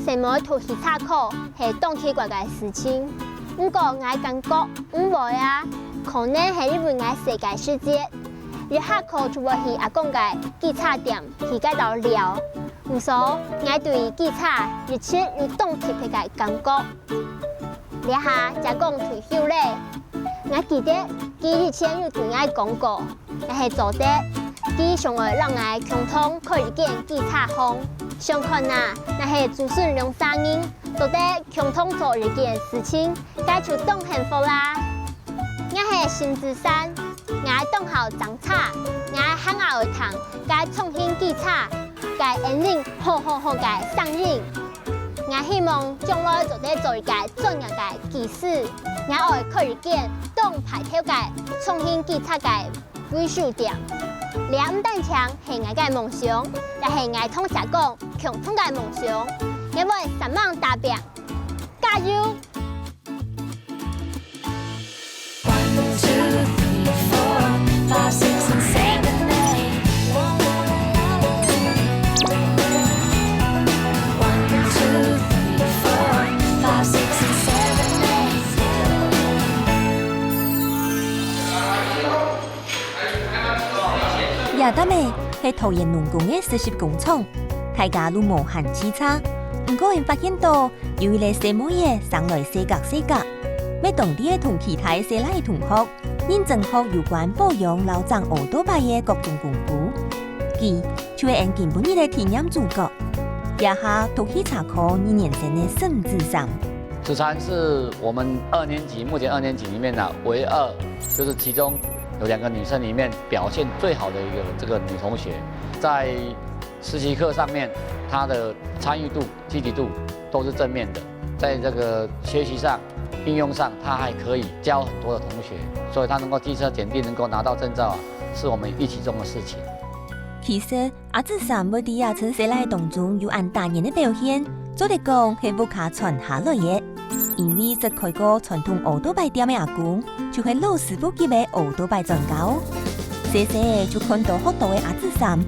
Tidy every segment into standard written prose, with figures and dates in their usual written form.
什么土气差课是动起怪怪事情。不过我感觉唔会啊，可能是因为我世界世界，日下课就会去阿公嘅记叉店去介度聊，唔所我对记叉日切有动起嘅感觉。日下才讲退休咧，我记得佢以前有对我讲过，但是做得佢上会让我共同可以见记叉风。上看啊，那是祖孙两三人做得共同做一件事情，该就当幸福啦。我是新之山，我当好长叉，我喊我学堂，该重新记叉，该引领好该上映。我希望将来做得做一个专业的技师，我会可以见当排头界重新记叉的维修店。两单枪是我的梦想，也是我通常讲共同的梦想。我会上网达标，加油！亚达美是桃园农工的实习工厂，大家都无限之差。不过，因发现到有一个小妹爷上来世界，要当地的同其他的西拉的同学认真学有关保养老长奥多拜的各种功夫，佢就会按根本的体验主角，也下读去查考2年生的沈志山。子禅是我们目前2年级里面呢唯二，就是其中有2个女生里面表现最好的一个这个女同学，在实习课上面，她的参与度、积极度都是正面的，在这个学习上、应用上，她还可以教很多的同学，所以她能够机车检定能够拿到证照啊，是我们预期中的事情。其实阿志山要在亚春西拉当中有按大年的表现，做得讲是无卡传下来的。因为是开过传统奥多拜店的阿公，就系老师傅级的奥多拜专家哦。细细就看到学到的阿志山，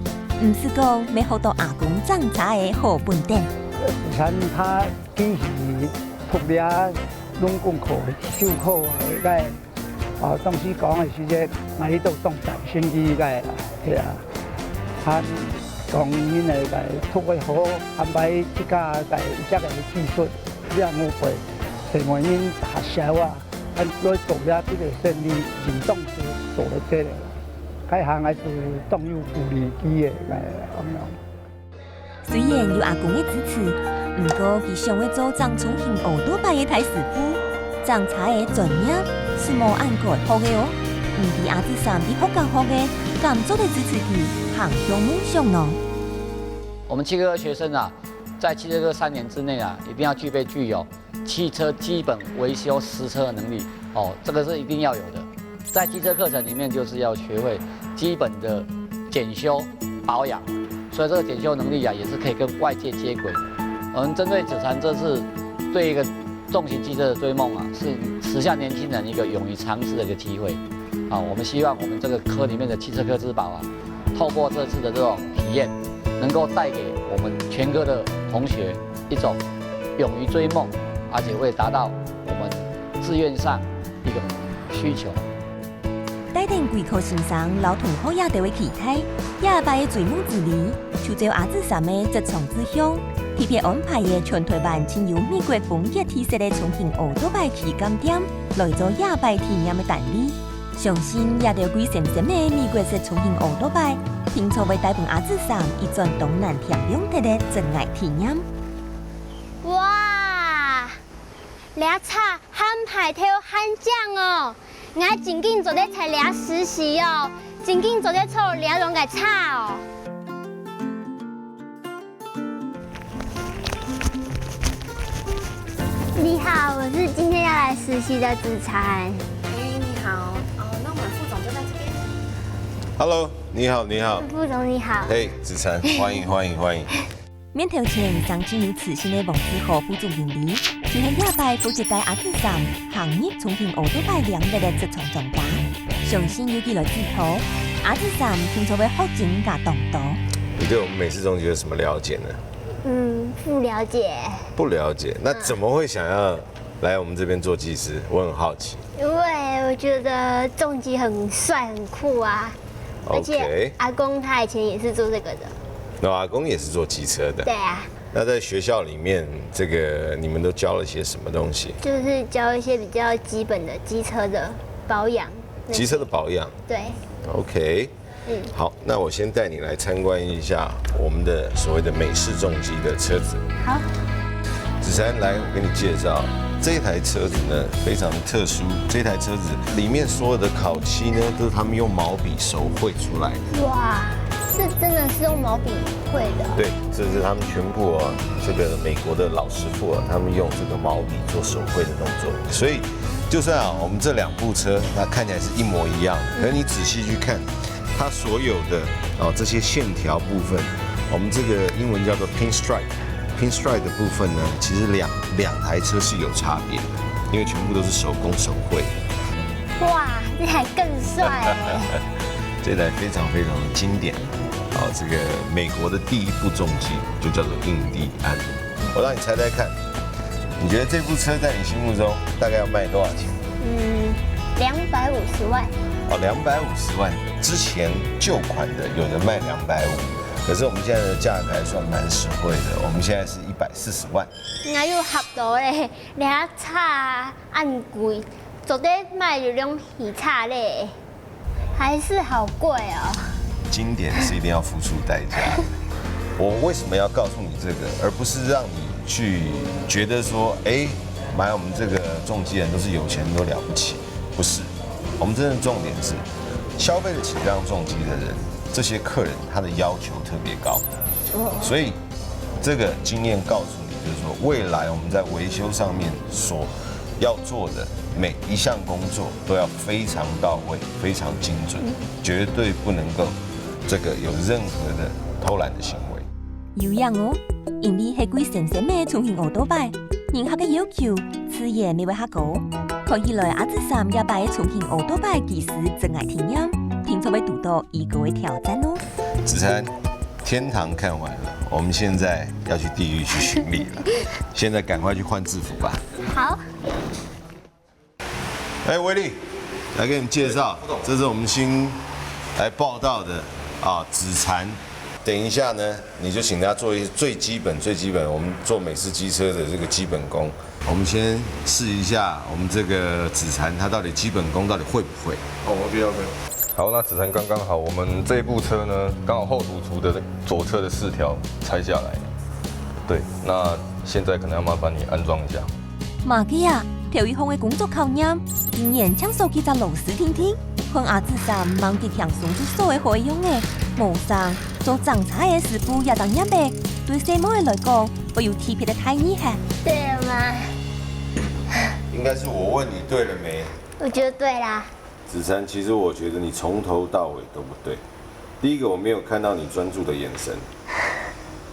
唔是讲要学到阿公长茶的好本点。子禅他平时读了拢功课、授课的当时讲的时阵，我哋都当在先去个系啊，他讲因来个读的好，安排这家个这个技术，这样我会。成为因学校啊，来做了这个生意，行动是做了这个，该行还是动有福利机的方面。虽然有阿公的支持，不过佢想要做张重庆奥多拜的大师傅，张茶的专业是无按过好的哦。唔知阿志山伫学校学的，敢做得支持佢行向梦想呢？我们7个学生啊，在汽车课3年之内啊，一定要具有汽车基本维修实车的能力哦，这个是一定要有的。在机车课程里面，就是要学会基本的检修保养，所以这个检修能力啊，也是可以跟外界接轨。我们针对子禅这次对一个重型机车的追梦啊，是时下年轻人一个勇于尝试的一个机会。啊，我们希望我们这个科里面的汽车科之宝啊，透过这次的这种体验，能够带给我们全科的同学一种勇于追梦。而且会达到我们志愿上一个需求。带定贵科先生老同学也都会期待，也拜追梦之旅，就照阿志山的直创志向，特别安排的全台湾亲有美国风格特色的重庆奥多拜旗舰店，来做亚拜体验的代理。相信也着贵新鲜的美国式重庆奥多拜，拼凑为带伴阿志山一转东南天两地的真爱体验。哇！俩叉喊排头喊奖哦！我真紧做咧才俩实习哦，真紧做咧做俩拢个叉哦。你好，我是今天要来实习的子禅。你好，那我们副总就在这边。Hello， 你好，你好。副总你好。嘿，子禅，欢迎欢迎欢迎。面头前上进入此新的王志豪副总经理，就系亚拜负责带阿志山行业重庆奥多拜两地的直创专家。相信有几来之后，阿志山听说会好景加动多。你对我们美式中学有什么了解呢？不了解。不了解，那怎么会想要来我们这边做技师？我很好奇。因为我觉得重机很帅很酷啊，而且 OK，阿公他以前也是做这个的。那阿公也是做机车的。对啊，那在学校里面，这个你们都教了些什么东西？就是教一些比较基本的机车的保养。机车的保养。对。OK。好，那我先带你来参观一下我们的所谓的美式重机的车子。好。子珊，来，我给你介绍。这台车子呢非常特殊，这台车子里面所有的烤漆呢都是他们用毛笔手绘出来的。哇，这真的是用毛笔绘的？对，这是他们全部啊，这个美国的老师傅啊，他们用这个毛笔做手绘的动作。所以，就算啊我们这两部车那看起来是一模一样，可是你仔细去看，它所有的这些线条部分，我们这个英文叫做 pinstripe。pinstripe 的部分呢，其实两台车是有差别的，因为全部都是手工手绘。哇，这台更帅哎！这台非常非常的经典，这个美国的第一部重机就叫做印第安。我让你猜猜看，你觉得这部车在你心目中大概要卖多少钱？250万。250万。之前旧款的有的卖250。可是我们现在的价格还算蛮实惠的，我们现在是140万。哪有合到嘞？你遐差按贵，做得卖就种喜差嘞，还是好贵哦。经典是一定要付出代价的。我为什么要告诉你这个，而不是让你去觉得说，买我们这个重机人都是有钱人都了不起？不是，我们真正重点是消费得起这样重机的人。这些客人他的要求特别高，所以这个经验告诉你，就是说未来我们在维修上面所要做的每一项工作都要非常到位、非常精准，绝对不能够这个有任何的偷懒的行为。有样哦，因为係幾成成嘅重型奧多拜，人客嘅要求此嘢未為客高，可以來阿志三也擺重型奧多拜技師真愛體驗。听说会读到一个位挑战哦。子珊，天堂看完了，我们现在要去地狱去巡礼了。现在赶快去换制服吧。好。威力，来给你们介绍，这是我们新来报道的子禅。等一下呢，你就请他做一些最基本、我们做美式机车的这个基本功。我们先试一下我们这个子禅，他到底基本功到底会不会？我不要。好，那子禅刚刚好，我们这部车呢，刚好后土厨的左侧的4条拆下来。对，那现在可能要麻烦你安装一下。马基啊，调一方的工作考验，今年抢手几只螺丝听听，看阿子三忙地强送出所有可以用的，无上做掌菜的师傅也当一白，对细妹的来讲，会有特别的待遇哈。对了吗？应该是我问你对了没？我觉得对啦。子珊，其实我觉得你从头到尾都不对。第一个，我没有看到你专注的眼神。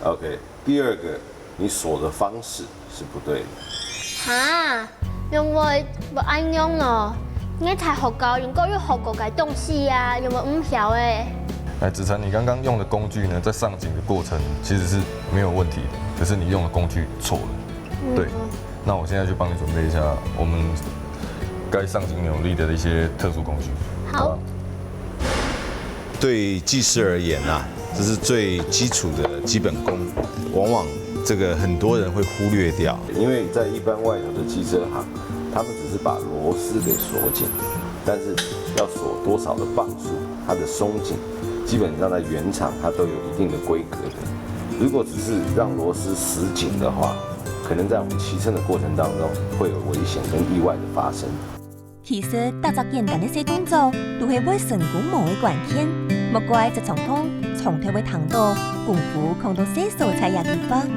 OK。第二个，你锁的方式是不对的。哈，因為唔安用咯，你才學教，應該要學過嘅東西啊，有冇唔曉誒？子禅，你刚刚用的工具呢，在上井的过程其实是没有问题的，可是你用的工具错了。对，那我现在去帮你准备一下我们该上井扭力的一些特殊工具。好。对技师而言啊，这是最基础的基本功，往往这个很多人会忽略掉，因为在一般外头的机车行，他们只是把螺丝给锁紧，但是要锁多少的磅数，它的松紧，基本上在原厂它都有一定的规格的。如果只是让螺丝死紧的话，可能在我们骑乘的过程当中会有危险跟意外的发生。其实，大只简单的小动作，都係為成功無嘅關鍵。莫怪這傳統從頭會談到功夫，看到細數才有地方。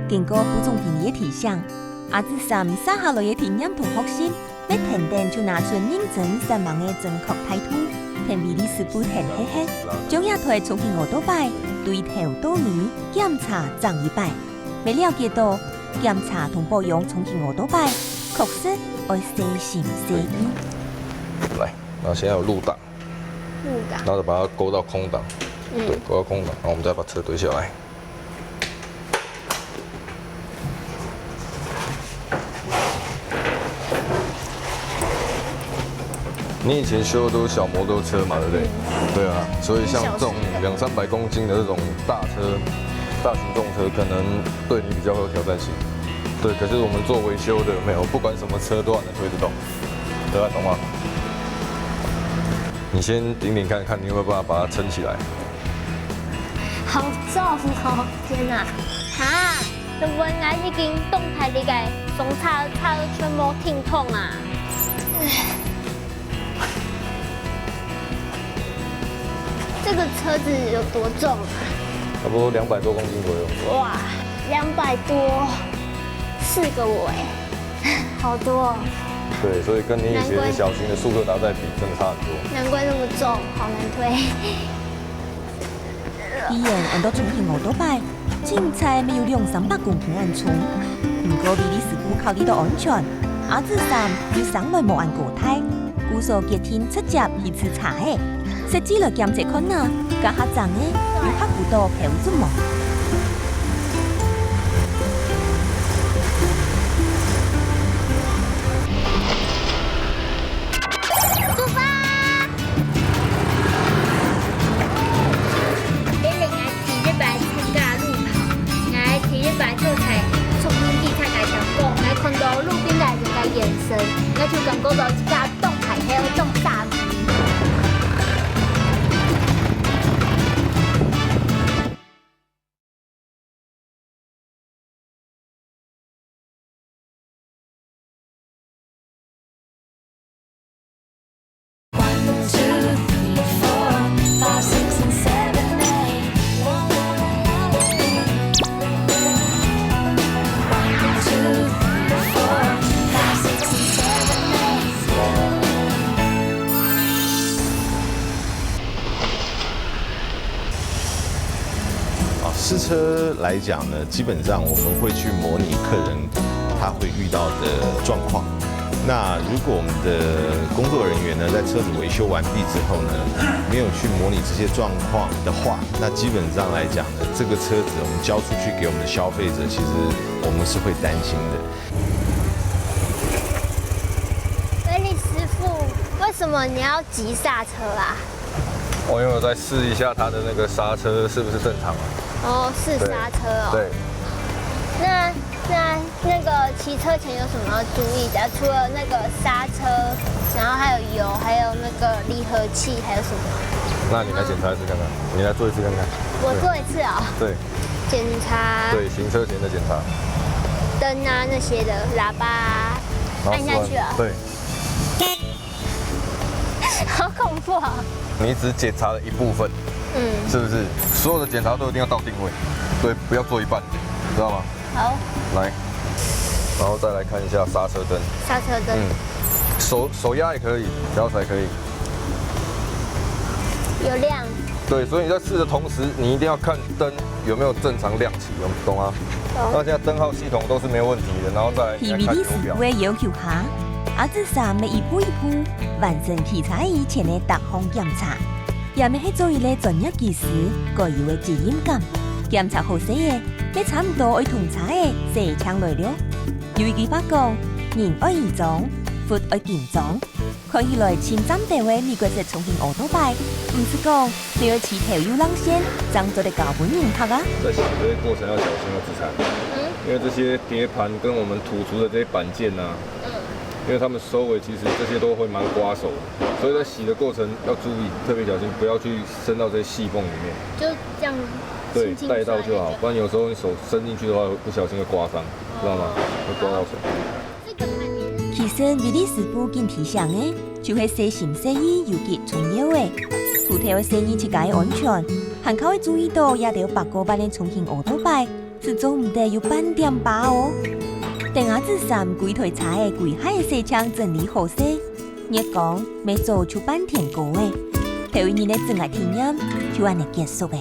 經過副總經理嘅提醒，阿子三撒下來嘅體驗同學習，要停定就拿出認真實忙嘅正確態度，同威力師傅停嘿嘿，將一台重型奧多拜對頭到尾檢查整一擺，未了解到檢查同保養重型奧多拜，確實要細心細意。来，然后现在有入档，然后再把它勾到空档，对，勾到空档，然后我们再把车堆下来。你以前修的都是小摩托车嘛，对不对？对啊，所以像这种200-300公斤的这种大车、大型重车，可能对你比较会有挑战性。对，可是我们做维修的没有，不管什么车都还能推得动，对啊，懂吗？你先顶顶看看，你有没有办法把它撑起来？好重哦！天哪！哈，就原来已经动态你个松叉全部挺痛啊！这个车子有多重啊？差不多200多公斤左右。哇，200多，4个我哎，好多哦。对，所以跟你以前小型的速克达在比，真的差很多。难怪那么重，好难推。依然按到重型奥多拜，精彩没有200-300公斤安重。不过比利师傅考虑到安全，阿子三要上来无按过胎，故所决定直接去吃茶的。设置了检测困难，加下站的有客户到票子么？出发！你哋嗌第一擺參加路跑，嗌第一擺就係從邊啲參加成功，嗌看到路邊嘅人嘅眼神，嗌就感覺到自己動態還有動大。试车来讲呢，基本上我们会去模拟客人他会遇到的状况。那如果我们的工作人员呢，在车子维修完毕之后呢，没有去模拟这些状况的话，那基本上来讲呢，这个车子我们交出去给我们的消费者，其实我们是会担心的。威利师傅，为什么你要急刹车啊？我因为我在试一下它的那个刹车是不是正常啊？哦，是刹车哦。对。那个骑车前有什么要注意的？除了那个刹车，然后还有油，还有那个离合器，还有什么？那你来检查一次看看，你来做一次看看。我做一次啊。对。检查。对，行车前的检查。灯啊那些的，喇叭啊，按下去啊。对。好恐怖啊！你只检查了一部分，是不是？所有的检查都一定要到定位，对，不要做一半，知道吗？好。来，然后再来看一下刹车灯。刹车灯。手压也可以，脚踩可以。有亮。对，所以你在试的同时，你一定要看灯有没有正常亮起，懂吗？懂。那现在灯号系统都是没有问题的，然后再来看油表。会要求下，阿子三要一步一步完成汽车以前的各项检查，也咪係做一個專業技師該有嘅責任感。檢查好些嘅，你差唔多會同車嘅射槍來了。有一句話講，人愛易裝，佛愛健裝。看起來前瞻地位美國式重型奧多拜，唔是講你要騎頭要浪線，這樣做得搞本人拍啊！在洗這些過程要小心要自殘，因為這些碟盤跟我們土除的這些板件啊。因為他們收尾其實這些都會蠻刮手的，所以在洗的過程要注意，特別小心，不要去伸到這些細縫裡面。就這樣。對，帶到就好，不然有時候你手伸進去的話，不小心會刮傷，知道嗎？會刮到手。其實威利師傅經提醒嘅，就係細心細意尤其重要嘅。鋪頭嘅生意設計安全，還靠會注意到也得把嗰班嘅重型奧多拜，始終唔得有半點把哦。等阿子三櫃台車嘅櫃海嘅細槍整理好些，你講未做出半天工嘅，頭一年嘅整個體驗就按嚟結束嘅。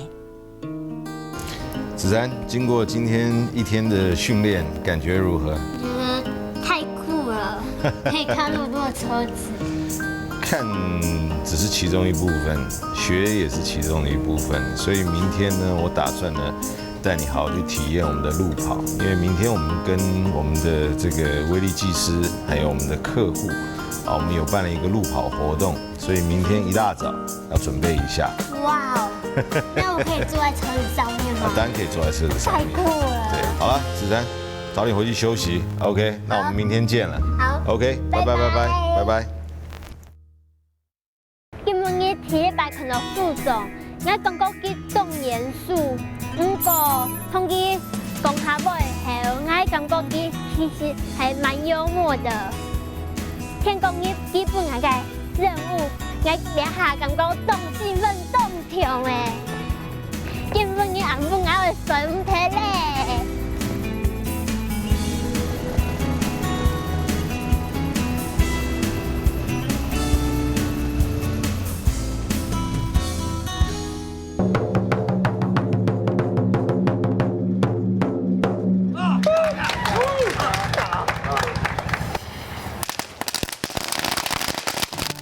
子珊，經過今天一天的訓練，感覺如何？太酷了，可以看那麼多車子。看只是其中一部分，學也是其中的一部分。所以明天呢，我打算呢，帶你好好去體驗我們的路跑。因為明天我們跟我們的這個威利技師，還有我們的客戶，我们有办了一个路跑活动，所以明天一大早要准备一下。哇哦，那我可以坐在车子上面吗？当然可以坐在车子上面。太酷了。对，好了，子珊，早点回去休息。OK， 那我们明天见了。好。OK， 拜拜拜拜拜拜。今日体育班看到副总，我感觉佢动严肃，不过同佢讲下尾后，我感觉佢其实还蛮幽默的。天公佢基本个任务，我两下感觉动兴奋动跳诶，今日佢暗不咬会水唔睇咧。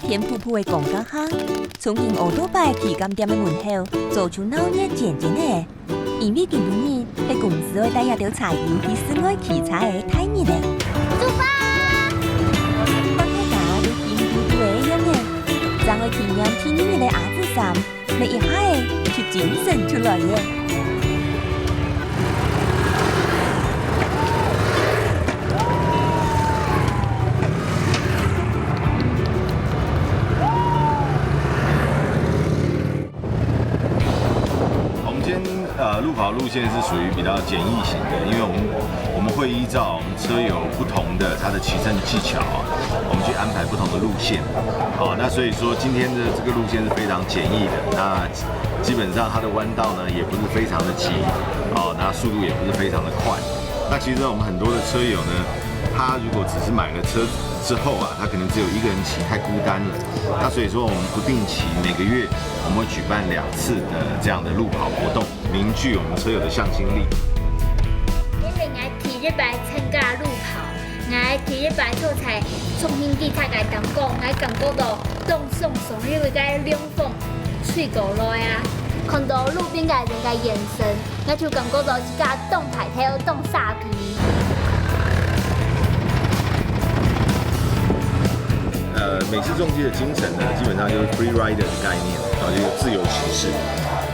甜噗噗的公家巷，重庆乌托邦旗舰店的门口做出闹热渐渐的，因为今日喺公司会带一条柴油去室外骑车的太热嘞。出发！当大家都甜噗噗的样嘅，张个体验天热的鸭子衫，你一下嘅就精神出来嘅。路跑路线是属于比较简易型的，因为我们会依照我们车友不同的他的骑乘技巧我们去安排不同的路线。好，那所以说今天的这个路线是非常简易的，那基本上它的弯道呢也不是非常的急，那速度也不是非常的快。那其实我们很多的车友呢，他如果只是买了车之后他可能只有一个人骑，太孤单了。那所以说我们不定期每个月我们会举办2次的这样的路跑活动，凝聚我们车友的向心力。因为我体育班参加路跑，我体育班做才重庆警察界当讲，我感觉到动送送因为个两风吹过来看到路边个人个眼神，我就感觉到一架动牌还有动傻皮。美式重机的精神呢，基本上就是 free rider 的概念，就是自由骑士。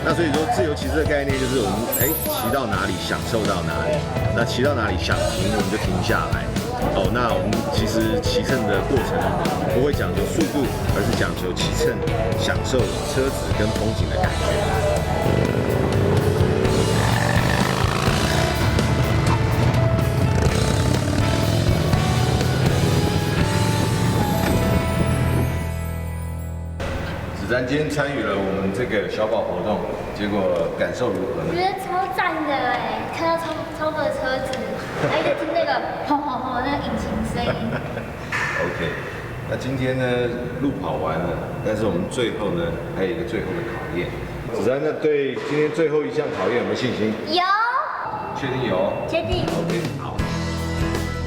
那所以说，自由骑士的概念就是我们骑到哪里享受到哪里，那骑到哪里想停我们就停下来。那我们其实骑乘的过程不会讲究速度，而是讲究骑乘享受车子跟风景的感觉。子珊今天参与了我们这个小跑活动，结果感受如何呢？我觉得超赞的看到超多的车子，而且听那个轰轰轰那个引擎声音。OK， 那今天呢路跑完了，但是我们最后呢还有一个最后的考验。子珊，那对今天最后一项考验有没有信心？有。确定有？确定。OK， 好。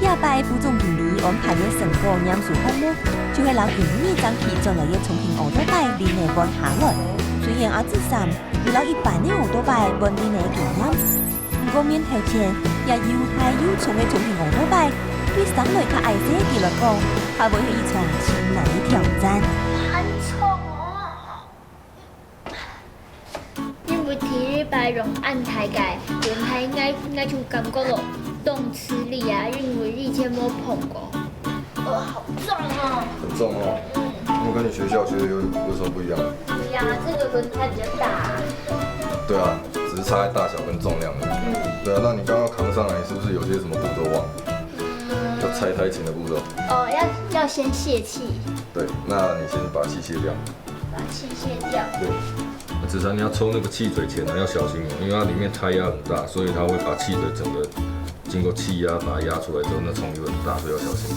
亚拜副总经理安排嘅成果严肃项目，就係留今日爭期將來嘅重慶奧多拜練嘅搬下來。雖然阿志三遇到一般嘅奧多拜搬練嘅經驗，不過面頭前也又大又重嘅重慶奧多拜，對上來他愛車嘅嚟講，它會係一場艱難嘅挑戰。很重因為體育班用安排嘅，原來應該就感覺到動吃力因為以前沒碰過。好重很重那跟你學校學的有什麼不一樣？對呀，這個輪胎比較大。對啊，只是差在大小跟重量而已。對啊，那你剛剛扛上來，是不是有些什麼步驟忘了？要拆胎前的步驟。要先泄氣。對，那你先把氣卸掉。把氣卸掉。對。子珊，你要抽那個氣嘴前呢，要小心，因為它裡面胎壓很大，所以它會把氣嘴整個經過氣壓把它壓出來之後，那衝力很大，所以要小心。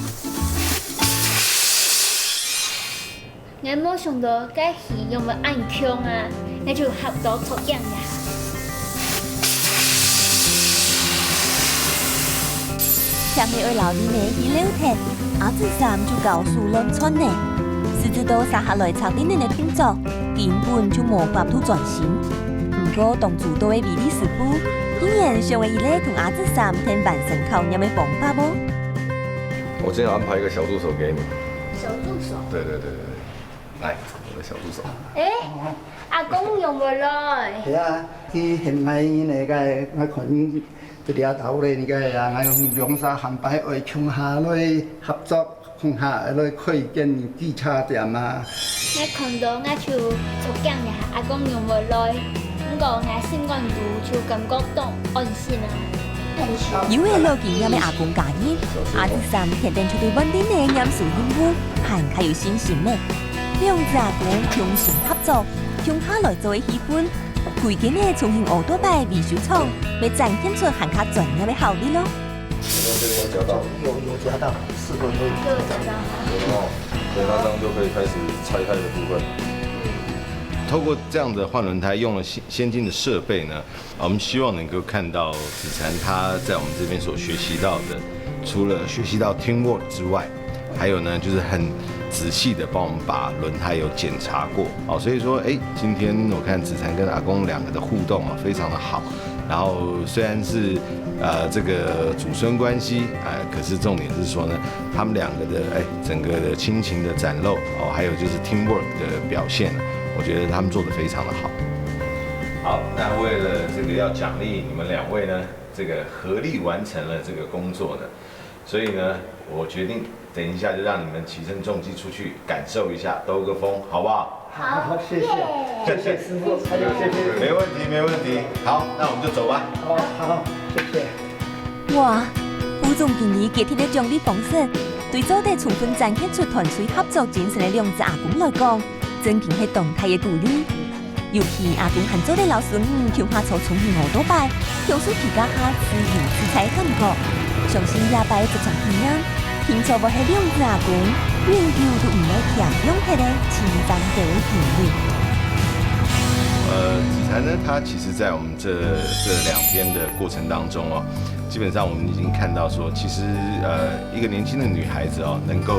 我冇想到該戲用個暗槍我就合到抽樣呀。聽起愛留啲咩去聊天，阿志三就告訴亂竄呢，誰知道殺下來炒啲人嘅動作，根本就無法度專心。不過當主導嘅比利師傅，竟然想為伊咧同阿志三聽扮神口有咩方法不？我今天安排一個小助手給你。小助手。对，来，我的小助手。阿公用不来。係啊，佢現喺呢個我看這裡頭咧，呢個啊，我用兩沙hand擺去窮下來合作，窮下來開間機車店啊。我看到我就做講呀，阿公用不來，不過我心肝肚就感覺到安心啊。有嘅老經驗嘅阿公家人，阿子三肯定出對穩定嘅嚴肅任務，還較有信心呢。兩隻阿公同心合作，共下來做嘅氣氛，佢嘅呢重新學多擺維修廠，要展現出更加專業嘅效率咯。有夾到，4個有夾到。对，那这样就可以开始拆开的部分。透过这样的换轮胎，用了先进的设备呢，我们希望能够看到子禅他在我们这边所学习到的，除了学习到 teamwork 之外，还有呢就是很仔细的帮我们把轮胎有检查过。哦，所以说，今天我看子禅跟阿公两个的互动啊，非常的好。然后虽然是这个祖孙关系，可是重点是说呢，他们两个的整个的亲情的展露哦，还有就是 teamwork 的表现，我觉得他们做得非常的好。好，那为了这个要奖励你们两位呢，这个合力完成了这个工作呢，所以呢，我决定等一下就让你们骑乘重机出去感受一下，兜个风，好不好？好，謝謝師傅，還有謝謝。没問題，沒問題。好，那我們就走吧。好，謝謝。哇！副總經理具體嘅獎勵方式，對組隊充分展現出團隊合作精神嘅兩隻阿公來講，真正係動態嘅鼓勵。尤其阿公和組隊老孫強下草重新學多擺，享受皮家下自由自在嘅感覺，相信也擺這種經驗，聽錯無係兩隻阿公，永久都唔會強用佢哋前瞻嘅頻率。子禅呢，他其實在我們這兩邊的過程當中哦，基本上我們已經看到說，其實一個年輕的女孩子哦，能夠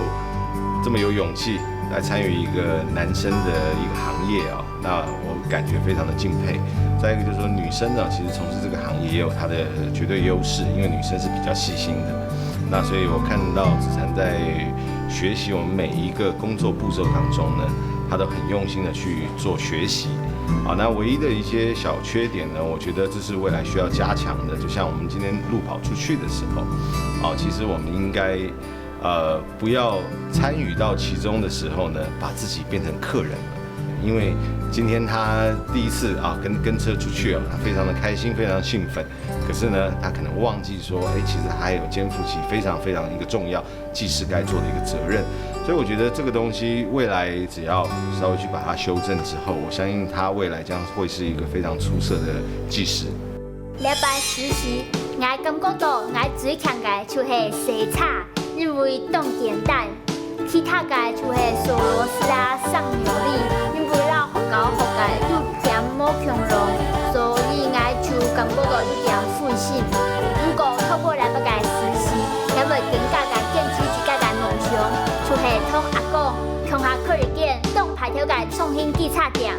這麼有勇氣來參與一個男生的一個行業哦，那我感覺非常的敬佩。再一個就是說，女生呢，其實從事這個行業也有她的絕對優勢，因為女生是比較細心的。那所以我看到子禪在學習我們每一個工作步驟當中呢，他都很用心的去做學習。好，那唯一的一些小缺點呢，我覺得這是未來需要加強的。就像我們今天路跑出去的時候，其實我們應該不要參與到其中的時候呢，把自己變成客人了。因為今天他第一次跟車出去他非常的開心，非常興奮。可是呢，他可能忘記說，其實他還有肩負起非常非常一個重要技師該做的一個責任。所以我覺得這個東西未來只要稍微去把它修正之後，我相信他未來將會是一個非常出色的技師。禮拜實習，我感覺到我最強嘅就是洗車，因為動簡單；其他嘅就是鎖螺絲上油力，因為老學校學嘅有點冇強龍，所以我就感覺到有點負心。不過透過禮拜嘅實習，我會更加嘅堅持自己嘅夢想，就是同阿公強下課日間當排條嘅創新機車店。